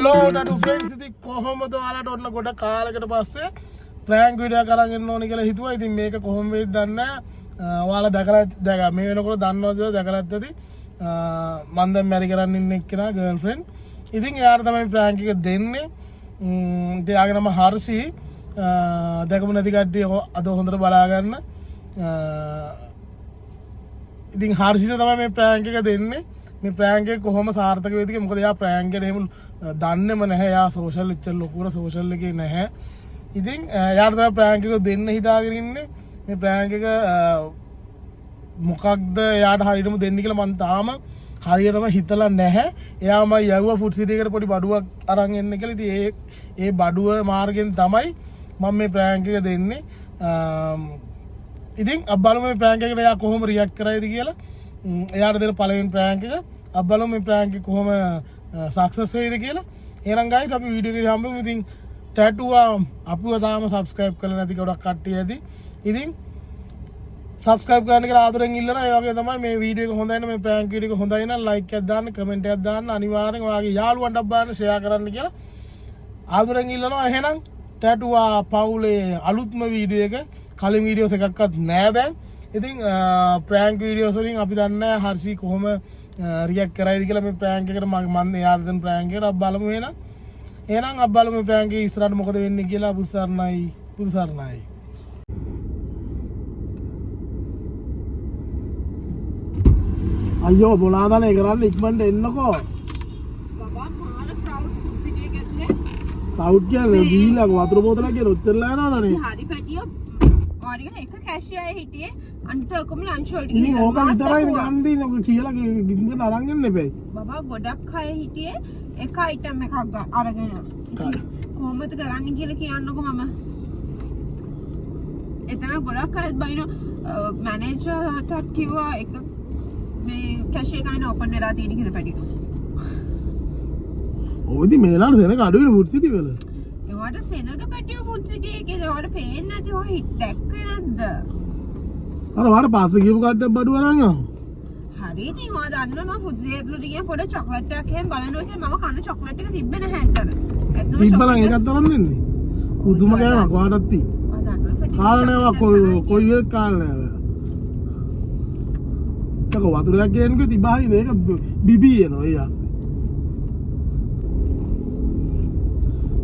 Hello නඩු friends ඉතින් කොහොමද ඔයාලට ඔන්න ගොඩ කාලයකට පස්සේ ප්‍රෑන්ක් වීඩියෝ එකක් අරන් එන්න ඕනේ කියලා හිතුවා. ඉතින් මේක කොහොම වෙයිද දන්නේ නැහැ. ඔයාලා දැකලා මේ වෙනකොට දන්නවද දැකලාත් ඇති. මම දැන් මැරි කරන් ඉන්න එක්කෙනා ගර්ල්ෆ්‍රෙන්ඩ්. ඉතින් එයාට තමයි ප්‍රෑන්ක් එක දෙන්නේ. ඉතින් යාගේ නම හර්ෂි. දැකමු නැති කට්ටිය අද හොඳට බලා ගන්න. ඉතින් හර්ෂිට තමයි මේ ප්‍රෑන්ක් එක දෙන්නේ. මේ ප්‍රෑන්ක් එක කොහොම සාර්ථක වෙයිද කියලා. මොකද එයා ප්‍රෑන්ක් එකට එහෙම දන්නේම නැහැ. එයා සෝෂල් එච්චර ලොකුර සෝෂල් එකේ නැහැ. ඉතින් එයාට තමයි ප්‍රෑන්ක් එක දෙන්න හිතාගෙන ඉන්නේ. මේ ප්‍රෑන්ක් එක මොකක්ද එයාට හරියටම දෙන්න කියලා මම තාම හරියටම හිතලා නැහැ. එයාම යවුවා ෆුඩ් සිටි එකට පොඩි බඩුවක් අරන් එන්න කියලා. ඉතින් ඒ බඩුව මාර්ගෙන් තමයි මම මේ ප්‍රෑන්ක් එක දෙන්නේ. ඉතින් අප්බලු මේ ප්‍රෑන්ක් එකට එයා කොහොම රියැක්ට් කරයිද කියලා. එයාට දෙන පළවෙනි ප්‍රෑන්ක් එක අප්බලු මේ ප්‍රෑන්ක් එක කොහොම සක්සස් වෙයිද කියලා. එහෙනම් ගයිස් අපි වීඩියෝ එකේ හම්බෙමු. ඉතින් ටැටුව අපිව තාම සබ්ස්ක්‍රයිබ් කරලා නැති ගොඩක් කට්ටිය ඇති. ඉතින් සබ්ස්ක්‍රයිබ් කරන්න කියලා ආදරෙන් ඉල්ලනවා. ඒ වගේ තමයි මේ වීඩියෝ එක හොඳයි නම් මේ ප්‍රෑන්ක් වීඩියෝ එක හොඳයි නම් ලයික් එකක් දාන්න, කමෙන්ට් එකක් දාන්න, අනිවාර්යෙන් ඔයාගේ යාළුවන්ටත් බලන්න ෂෙයා කරන්න කියලා ආදරෙන් ඉල්ලනවා. එහෙනම් ටැටුව පවුලේ අලුත්ම වීඩියෝ එක කලින් වීඩියෝස් එකක්වත් නෑ දැන්. ඉතින් ප්‍රෑන්ක් වීඩියෝස් වලින් අපි දන්නේ හර්ෂි කොහොම රියැක්ට් කරයිද කියලා. මේ ප්‍රෑන්ක් එකට මම එයාට දෙන ප්‍රෑන්ක් එකට අපි බලමු. එහෙනම් අපි බලමු මේ ප්‍රෑන්ක් එක ඉස්සරහට මොකද වෙන්නේ කියලා. බුදු සරණයි. අයියෝ මොනවාදනේ කරන්න ඉක්මනට එන්නකෝ. බබා මාන ක්‍රවුඩ් ෆුඩ් සිටි එකේ කවුඩ් කියන්නේ දීලා වතුර බෝතලක් කියලා උත්තරලා යනවනේ. හරි පැටියෝ ඔරිගෙන එක කැෂියර් හිටියේ අන්ට ඔක්කොම ලන්ච් වලට ඉතින් ඕක විතරයි ගන්දින් ඔක කියලා කිව්වද අරන් එන්න එපේ. බබා ගොඩක් අය හිටියේ එක අයිටම් එකක් අරගෙන. කොහොමද කරන්නේ කියලා කියන්නකෝ මම. එතන ගොඩක් අය බයින මැනේජර්ට කිව්වා එක මේ කැෂියර් කයින් ඕපන් වෙලා තියෙන කියලා පැටියෝ. ඔවදී මේලාට සෙනග අඩු වෙන ෆුඩ් සිටි වල. ඒවට සෙනග පැටියෝ ෆුඩ් සිටි එකේ ඒවට පේන්නේ නැති ඔය හිට දැක්කේ නැද්ද? අර වාට පස්සේ ගිහපු කට්ටිය බඩුව අරන් ආවා. හරි ඉතින් ඔයා දන්නවා ෆුඩ් සිටි වලට ගියන් පොඩ චොක්ලට් එකක් එහෙම බලනවා කියලා මම කන චොක්ලට් එක තිබ්බේ නැහැ ඇත්තට. තිබ්බනම් ඒකත් තරම් දෙන්නේ. පුදුම කෑමක් වාටත් තියෙන. ඔයා දන්නවා පැටියෝ. කාලනේවා කොයි වෙලත් කාලනේවා. තක වතුරක් ගේන්නකෝ තිබහයි මේක බිබී එනවා ඒ ආස්සේ.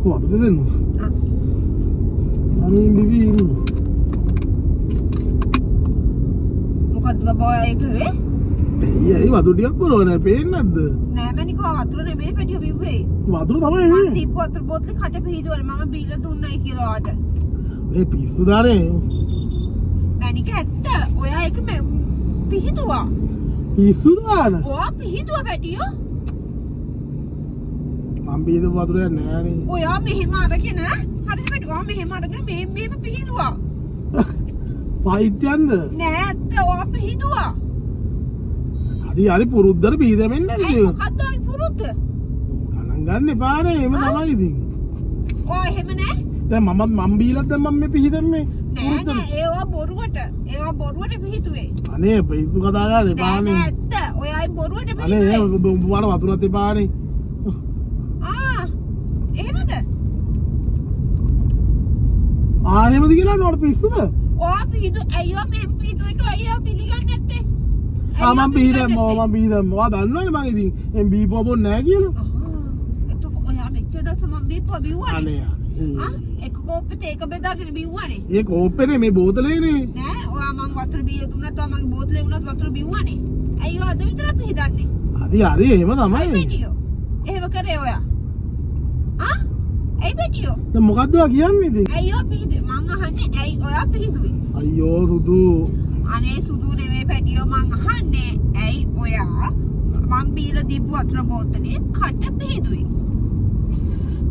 කොහොමද දෙන්නු? අනේ බිබී ඉන්නු. මොකද්ද බබා ඒ කරේ? එයි වතුර ටිකක් බොනවා නේද පේන්නේ නැද්ද? නෑ මැනිකෝ වතුර නෙමෙයි පැටියෝ බිව්වේ. වතුර තමයි මම මේ. දීපු වතුර බෝතලේ කට පිහිදුවනේ මම බීලා දුන්නයි කියලා ඔයාට. මේ පිස්සු දානේ. මැනික ඇත්ත. ඔයා ඒක පිහිදුවා. පිස්සු දාන. ඔයා පිහිදුවා පැටියෝ. මම බීද වතුරයක් නෑනේ. ඔයා මෙහෙම අරගෙන හරිද පැටියෝ ඔයා මෙහෙම අරගෙන මෙහෙම පිහිදුවා. පයිත්‍යන්ද? නෑ ඇත්ත ඔයා පිහිදුවා. හරි පුරුද්දට බීදෙමින් නේද? මොකද්ද ඒ පුරුද්ද? ගණන් ගන්න එපානේ එහෙම තමයි ඉතින්. ඔයා එහෙම නෑ? දැන් මම බීලත් දැන් මම මේ පිහිදෙන්නේ. නෑ ඒවා බොරුවට පිහිදුවේ. අනේ පිස්සු කතා ගන්න එපානේ. නෑ ඇත්ත ඔයායි බොරුවට අනේ පිහිදුවේ. උඹට වතුරත් එපානේ. එහෙමද? එහෙමද කියලා නෝඩ පිස්සුද? ඔයා පිහිදු අයියෝ මෙහෙම පිහිදුවට අයියෝ පිළිගන්නේ නැත්තේ. මම බීදෙම ඔයා දන්නවනේ මම ඉතින් එම් බීපුව බොන්නේ නැහැ කියලා. එතකොට ඔයා මෙච්චර දවස් මම බීපුවා බිව්වනේ. අනේ එක කෝප්පෙට ඒක බෙදාගෙන බිව්වනේ. ඒ කෝප්පේනේ මේ බෝතලේනේ. නෑ ඔයා මං වතුර බීලා දුන්නත් ඔයා මගේ බෝතලේ වුණත් වතුර බිව්වනේ. අයියෝ අද විතර පිහිදන්නේ. හරි එහෙම තමයි. පැටියෝ. එහෙම කරේ ඔයා. ඇයි පැටියෝ? දැන් මොකද්ද ඔයා කියන්නේ ඉතින්? අයියෝ පිහිදුවේ. මං අහන්නේ ඇයි ඔයා පිහිදුවේ? අයියෝ සුදු. අනේ සුදු නෙමෙයි පැටියෝ මං අහන්නේ ඇයි ඔයා මං බීලා දීපු වතුර බෝතලේ කට පිහිදුවේ?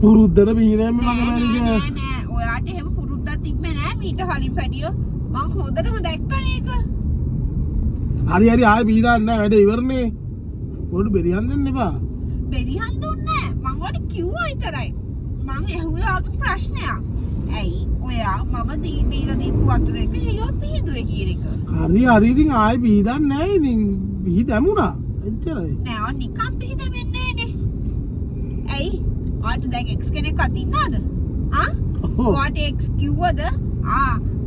පුරුද්දට බීදෙම මගේ මැරික. නෑ ඔයාට එහෙම පුරුද්දක් තිබ්බේ නෑ මීට කලින් පැටියෝ. මං හොඳටම දැක්කනේ ඒක. හරි ආයෙ බීදාන්න නෑ වැඩ ඉවරනේ. පොඩි බෙරියන් දෙන්න එපා. බෙරිහන් දුන්නේ නෑ. මං ඔයාලට කිව්වා විතරයි. මං ඇහුවේ ආගේ ප්‍රශ්නයක්. ඇයි ඔයා මම බීලා දීපු වතුර එක අයියෝ පිහිදුවේ කියන එක. හරි ඉතින් ආයෙ බීදන්න නෑ ඉතින් බිහි දැමුණා. එච්චරයි. නෑ නිකන් පිහිද වෙන්නේ නෑනේ. ඇයි ඔයාට දැන් එක්ස් කෙනෙක් අතින්නවද? ඔයාට එක්ස් කිව්වද?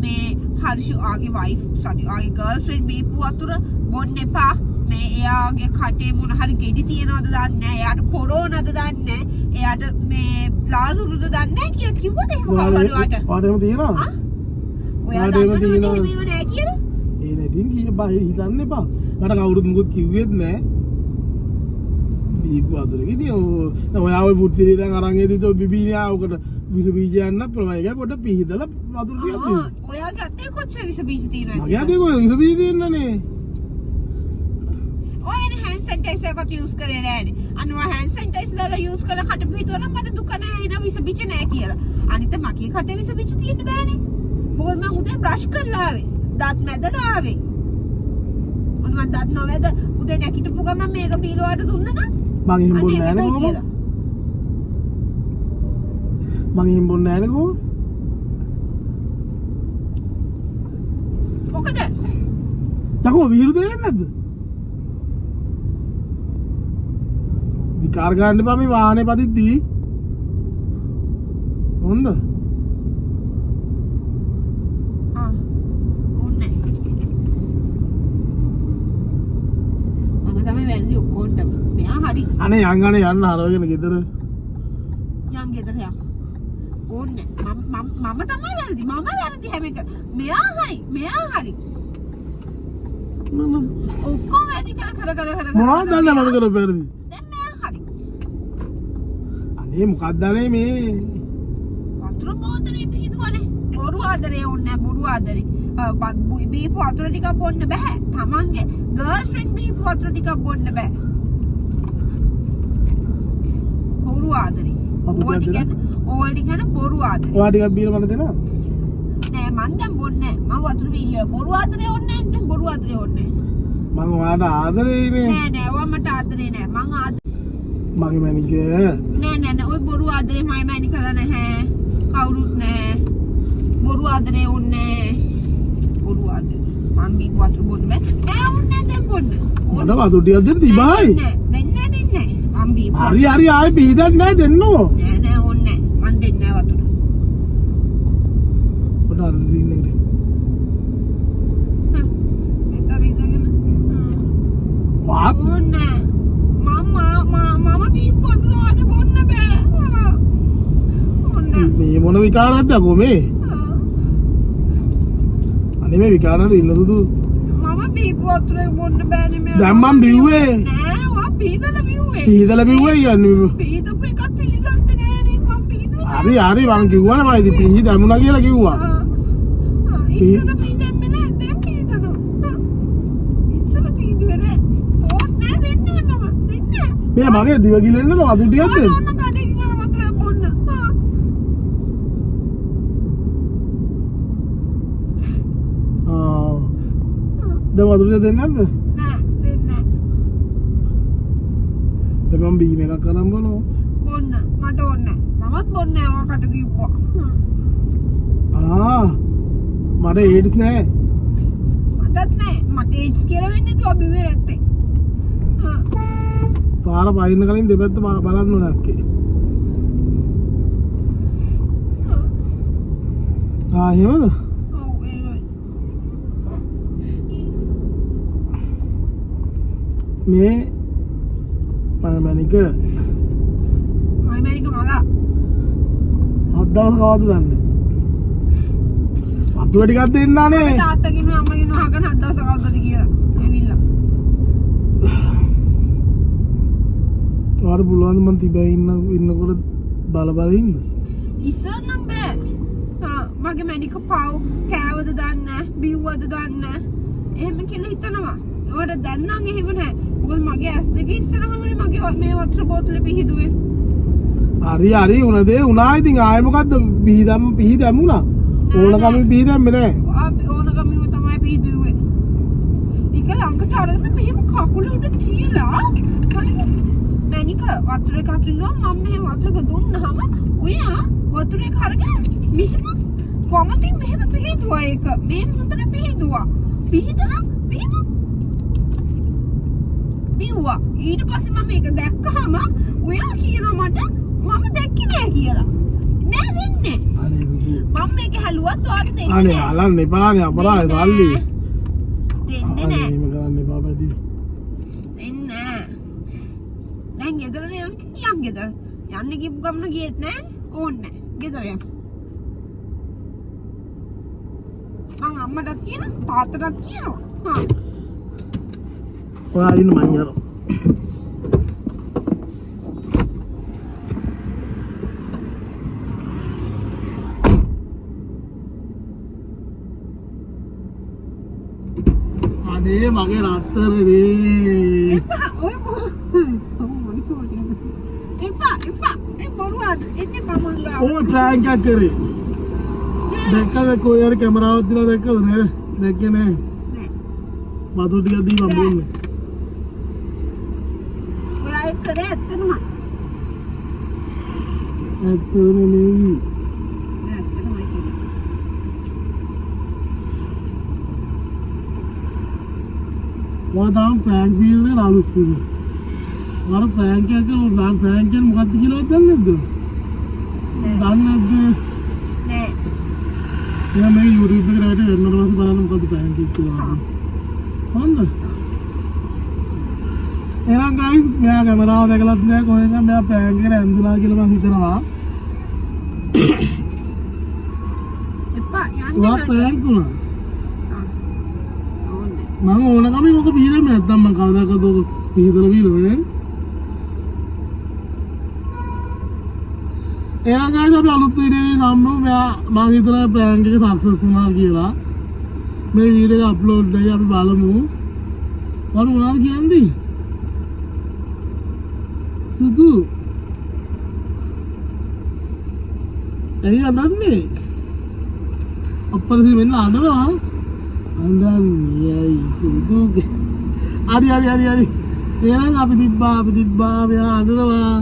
මේ හර්ෂු ආගේ වයිෆ් ආගේ ගර්ල්ෆ්‍රෙන්ඩ් බීපු වතුර බොන්න එපා. මේ එයාගේ කටේ මොන හරි ගෙඩි තියනවද දන්නේ නැහැ. එයාට කොරෝනාද දන්නේ නැහැ. එයාට මේ ලාදුරුද දන්නේ නැහැ කියලා කිව්වද එහෙම කවුරුහරි ඔයාට? ඔයාට එහෙම තියෙනවද? ඔයාට එහෙම තියෙනවද? මේව නැහැ කියලා. ඒ නැදින් කීය බය හිතන්න එපා. මට කවුරුත් මුකුත් කිව්වෙත් නැහැ. බීපු වතුර කිදී ඔයා ඔය ෆුඩ් සිරි දැන් අරන් එදිතෝ බිබීනියා උකට විස බීජ යන්න ප්‍රවයික පොට පිහිදලා වතුර ටිකක් බීමු. ඔයාගේ අතේ කොච්චර විස බීජ තියෙනවද? මගේ අතේ කොහෙද විස බීජ තියෙන්නනේ. ඔයනේ hand sanitizer එකක් යූස් කරේ නෑනේ. අන්න ඔය hand sanitizer දාලා යූස් කරලා කට පිටුවා නම් මට දුක නෑ එන විස බීජ නෑ කියලා. අනිත් මගේ කටේ විස බීජ තියෙන්න බෑනේ. මොකද මම උදේ බ්‍රෂ් කරලා ආවේ. දත් මැදලා ආවේ. මම දත් නොවැද උදේ නැගිටපු ගමන් මේක බීලුවාට දුන්නා නම් මං එහෙම බොන්නේ නෑනේ කොහොමද? මං එහෙම බොන්නේ නෑනේ කොහොමද? මොකද? යකෝ විහිළු දෙන්නේ නැද්ද? විකාර ගන්න එපා මේ වාහනේ පදිද්දී. හොඳ? ඕනේ. මම තමයි වැරදි ඔක්කොටම. මෙයා හරි. අනේ යන් හරවගෙන ගෙදර. යන් ගෙදර යන්න. ඕනේ. මම තමයි වැරදි. මම වැරදි හැම එක. මෙයා හරි. ඔක්කොම වැඩි කර මොනවද දන්නේ මම කරපු වැරදි? දැන් මෙයා හරි. අනේ මොකක්ද අනේ මේ? වතුර බෝතලේ පිහිදුවනේ. බොරු ආදරේ ඕනේ බොරු ආදරේ. බීපු වතුර ටිකක් බොන්න බෑ. තමන්ගේ ගර්ල්ෆ්‍රෙන්ඩ් බීපු වතුර ටිකක් බොන්න බෑ. බොරු ආදරේ. ඕල්ඩි ගැන බොරු ආදරේ. ඔයා ටිකක් බීලා මට දෙනවා? නෑ මං දැන් බොන්නේ නෑ. මම වතුර බීලා බොරු ආදරේ ඕනේ නැහැ. දැන් බොරු ආදරේ ඕනේ මම ඔයාට ආදරේනේ. නෑ ඔයා මට ආදරේ නෑ. මං මගේ මැනික නෑ ඔය බොරු ආදරේ මයි මැනි කරලා නැහැ. කවුරුත් නෑ. බොරු ආදරේ ඕනේ. බොරු ආදරේ. මං බීපු වතුර බොන්න බෑ. නෑ ඕනේ දැන් බොන්න. මට වතුර ටිකක් දෙන්න තිබයි. දෙන්නේ. මං බීපු. හරි ආයෙ බීදක් නෑ දෙන්නෝ. නෑ ඕනේ නෑ. මං දෙන්නේ නෑ වතුර. පොඩ අර සීන් එකට. ඕනේ. මම බීපු වතුර වලට බොන්න බෑ. ඕනේ. මේ මොන විකාරයක්ද අකෝ මේ? අනේ මේ විකාරයද ඉන්න දුදු. මම බීපු වතුර බොන්න බෑනේ මේ. දැන් මම බිව්වේ. නෑ ඔයා පීදලා බිව්වේ. පීදලා බිව්වේ කියන්නේ. පීදපු එකක් පිළිගත්තේ නෑනේ මම පීදුවා. හරි මං කිව්වනේ මම ඉතින් පීදි දැමුණා කියලා කිව්වා. ඉස්සර පීදෙන්නේ නෑ දැන් පීදනවා. ඉස්සර පීදුවේ නෑ. ඕනේ දෙන්නේ මම දෙන්නේ. මේ මගේ දිව ගිලෙන්න වතුර ටිකක් දෙන්න. ඕන කඩේ ගිහම වතුර බොන්න. දැන් වතුර ටික දෙන්නේ නැද්ද? නෑ දෙන්නේ නෑ. දැන් මම බීම එකක් කරන් බලනවා. බොන්න මට ඕනේ නෑ. මමත් බොන්නේ නෑ ඔකට කිව්වා. මට ඒඩ්ස් නෑ. මටත් නෑ. මට ඒඩ්ස් කියලා වෙන්නේ තෝ බිව්වේ නැත්තේ. පාර පයින්න කලින් දෙපැත්ත බලන්න ඕන අක්කේ. එහෙමද? ඔව් එහෙමයි. මේ මැනික මයිමරික මලා 7 දවස් කවද්ද දන්නේ? වතුර ටිකක් දෙන්නානේ. තාත්තගෙන් අම්මගෙන් අහගෙන 7 දවස් කවද්දද කියලා. එනිලා. ඔයාලට පුළුවන් මන් තිබෑ ඉන්නකොට බල ඉන්න. ඉස්සර නම් බෑ. මගේ මැනික පව් කෑවද දන්නේ නැහැ, බිව්වද දන්නේ නැහැ. එහෙම කියලා හිතනවා. ඔයාලට දැන් නම් එහෙම නැහැ. මොකද මගේ ඇස් දෙක ඉස්සරහමනේ මගේ මේ වතුර බෝතලේ පිහිදුවේ. හරි උන දේ උනා ඉතින් ආයෙ මොකද්ද පිහි දැමුණා. ඕනකම පිහි දැම්මේ නැහැ. ඕනකම තමයි පිහිදුවේ. ඒක ළඟට අරගෙන මෙහෙම කකුල උඩ තියලා මැනික වතුර එකක් ඉන්නවා මම මෙහෙම වතුර දුන්නාම ඔයා වතුර එක අරගෙන මෙහෙම කොමතින් මෙහෙම පිහිදුවා ඒක. මේ හොඳට පිහිදුවා. පිහිදලා මෙහෙම බිව්වා. ඊට පස්සේ මම මේක දැක්කහම ඔයා කියනවා මට මම දැක්කේ නෑ කියලා. නෑ දෙන්නේ. අනේ දුකේ. මම මේක හැලුවත් ඔයාලට දෙන්නේ අනේ නෑ. අලන්න එපානේ අපරාධ සල්ලි. දෙන්නේ නෑ. එහෙම කරන්න එපා පැටි. දෙන්නේ නෑ. දැන් ගෙදරනේ යන් ගෙදර. යන්න කිව්ව ගමන ගියෙත් නෑ. ඕන්නේ නෑ. ගෙදර යන්න. මං අම්මටත් කියනවා තාත්තටත් කියනවා. හා. ඔයා ඉන්න මං යනවා. අනේ මගේ රත්තරනේ. එපා ඔය එපා ඒ බොරුවාද එන්නේ පමන්ලා. ඕ ප්‍රෑන්ක් එකක් කරේ. දැක්කද කොහේ හරි කැමරාවක් දාලා දැක්කද නේද? දැක්කේ නෑ. නෑ. වතුර ටිකක් දීපන් බොන්න. ඔයා ඒක කරේ ඇත්තටම. ඇත්තම නෙවෙයි. නෑ ඇත්තටමයි කියන්නේ. ඔයා තාම ප්‍රෑන්ක් ෆීල්ඩ් එක අලුත් වෙන්නේ. මම ප්‍රෑන්ක් එකක් කරලා ප්‍රෑන්ක් එක මොකක්ද කියලා දන්නේ නැද්ද? දන්නේ නැද්ද? නෑ. එයා මේ YouTube එකට රැට වෙනකොට පස්සේ බලන්න මොකද්ද ප්‍රෑන්ක් එක කියලා. හොඳ. එහෙනම් guys මෙයා කැමරාව දැකලත් නෑ කොහෙන්ද මෙයා ප්‍රෑන්ක් එකට ඇඳුනා කියලා මම හිතනවා. එපා ඔයා යන්න. ප්‍රෑන්ක් වුණා. ඕනේ. මම ඕනකම මොක පිළිදෙන්නේ නැත්තම් මම කවදාකද ඔක පිළිදලා බීලනේ. එහෙනම් guys අපි අලුත් වීඩියෝ එකක් ගමු. මම හිතනවා ප්‍රෑන්ක් එක සක්සස් වුණා කියලා. මේ වීඩියෝ එක අප්ලෝඩ් කරලා අපි බලමු. වරු මොනවද කියන්නේ? සුදු. එයි අනන්නේ. අප්පලසි වෙන්න අඬනවා. අඬන්නේ සුදු. හරි. එහෙනම් අපි තිබ්බා මෙයා අඬනවා.